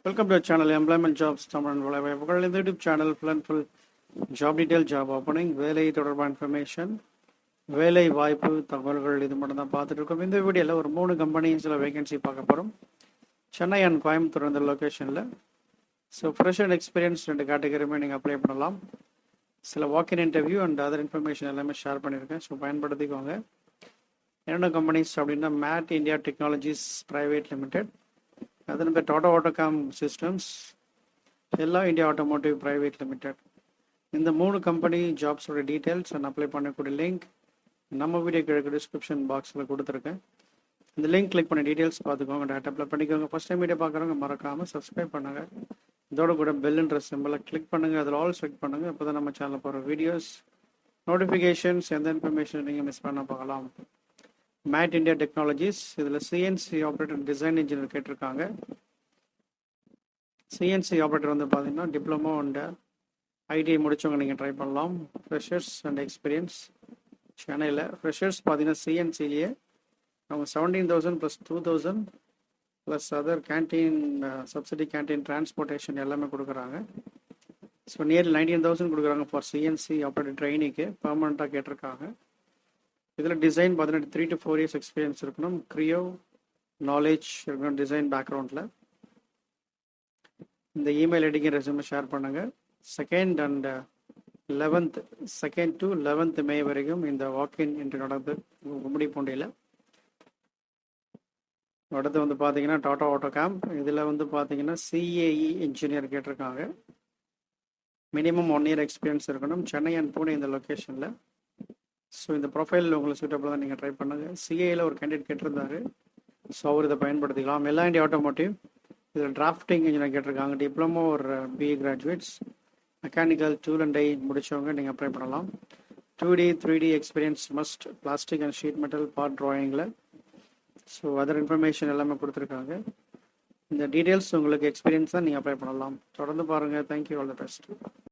Welcome to our channel Employment Jobs Tamil வேலைவாய்ப்புகள். இந்த YouTube channel full and full job detail, job opening, வேலை தொடர்பான information, வேலை வாய்ப்பு தகவல்கள் இது மட்டும் தான் பார்த்துட்டு இருக்கோம். இந்த வீடியோவில் ஒரு 3 கம்பெனிஸில் வேகன்சி பார்க்க போகிறோம். சென்னை அண்ட் கோயம்புத்தூர் இந்த லொக்கேஷனில். ஸோ ஃப்ரெஷ் அண்ட் எக்ஸ்பீரியன்ஸ் 2 கேட்டகரியுமே நீங்கள் அப்ளை பண்ணலாம். சில walkin interview and other information எல்லாமே ஷேர் பண்ணியிருக்கேன். ஸோ பயன்படுத்திக்கோங்க. என்னென்ன கம்பெனிஸ் அப்படின்னா மேட் இந்தியா டெக்னாலஜிஸ் பிரைவேட் லிமிடெட், அதன் பேர் டாடா ஆட்டோகாம் சிஸ்டம்ஸ், எல்லா இந்தியா ஆட்டோமோட்டிவ் பிரைவேட் லிமிடெட். இந்த 3 கம்பெனி ஜாப்ஸோட டீட்டெயில்ஸ் அண்ட் அப்ளை பண்ணக்கூடிய லிங்க் நம்ம வீடியோ கிழக்கு டிஸ்கிரிப்ஷன் பாக்ஸில் கொடுத்துருக்கேன். இந்த லிங்க் கிளிக் பண்ணி டீட்டெயில்ஸ் பார்த்துக்கோங்க, டேட்டா அப்ளை பண்ணிக்கோங்க. ஃபஸ்ட் டைம் வீடியோ பார்க்குறவங்க மறக்காமல் சப்ஸ்கிரைப் பண்ணுங்கள். இதோட கூட பெல்லுன்ற சிம்பிளை கிளிக் பண்ணுங்கள், அதில் ஆல் செலக்ட் பண்ணுங்கள். அப்போ தான் நம்ம சேனலில் போகிற வீடியோஸ் நோட்டிஃபிகேஷன்ஸ் எந்த இன்ஃபர்மேஷன் நீங்கள் மிஸ் பண்ண பார்க்கலாம். மேட் இந்தியா டெக்னாலஜிஸ், இதில் சிஎன்சி ஆப்ரேட்டர் டிசைன் இன்ஜினியர் கேட்டிருக்காங்க. சிஎன்சி ஆப்ரேட்டர் வந்து பார்த்தீங்கன்னா டிப்ளமோ அண்ட் ஐடிஐ முடிச்சவங்க நீங்கள் ட்ரை பண்ணலாம். Freshers and experience. சென்னையில் ஃப்ரெஷர்ஸ் பார்த்தீங்கன்னா சிஎன்சிலேயே அவங்க 17,000 + 2,000 plus other canteen subsidy, canteen transportation எல்லாமே கொடுக்குறாங்க. ஸோ நியர்லி 19,000 கொடுக்குறாங்க ஃபார் சிஎன்சி ஆப்ரேட்டர் ட்ரைனிங்க்கு. பெர்மனண்ட்டாக கேட்டிருக்காங்க. இதில் டிசைன் பார்த்தீங்கன்னா 3 to 4 years எக்ஸ்பீரியன்ஸ் இருக்கணும். க்ரியோ நாலேஜ் இருக்கணும் டிசைன் பேக்ரவுண்டில். இந்த இமெயில் ஐடிக்கு ரெஸ்யூமே ஷேர் பண்ணுங்கள். 2nd and 11th 2nd to 11th May வரைக்கும் இந்த வாக்கின் இன்ட்ரி நடந்து கும்மிடிப்பூண்டியில். அடுத்து வந்து பார்த்தீங்கன்னா டாடா ஆட்டோகாம், இதில் வந்து பார்த்தீங்கன்னா சிஏஇ இன்ஜினியர் கேட்டிருக்காங்க. மினிமம் 1 year எக்ஸ்பீரியன்ஸ் இருக்கணும். சென்னை அண்ட் பூனே இந்த லொக்கேஷனில். ஸோ இந்த ப்ரொஃபைல் உங்களுக்கு சூட்டபிளாக தான் நீங்கள் ட்ரை பண்ணுங்கள். சிஏயில் ஒரு கேண்டிடேட் கேட்டிருந்தாரு, ஸோ அவர் இதை பயன்படுத்திக்கலாம். எல்லா இந்தியா ஆட்டோமோட்டிவ், இதில் டிராஃப்டிங் இன்ஜினியர் கேட்டிருக்காங்க. டிப்ளமோ ஒரு BE graduates, mechanical tool and die முடித்தவங்க நீங்கள் அப்ளை பண்ணலாம். 2D 3D experience must. Plastic and sheet metal part ட்ராயிங்கில். ஸோ அதர் இன்ஃபர்மேஷன் எல்லாமே கொடுத்துருக்காங்க. இந்த டீட்டெயில்ஸ் உங்களுக்கு எக்ஸ்பீரியன்ஸ் தான் நீங்கள் அப்ளை பண்ணலாம். தொடர்ந்து பாருங்கள். Thank you, all the best.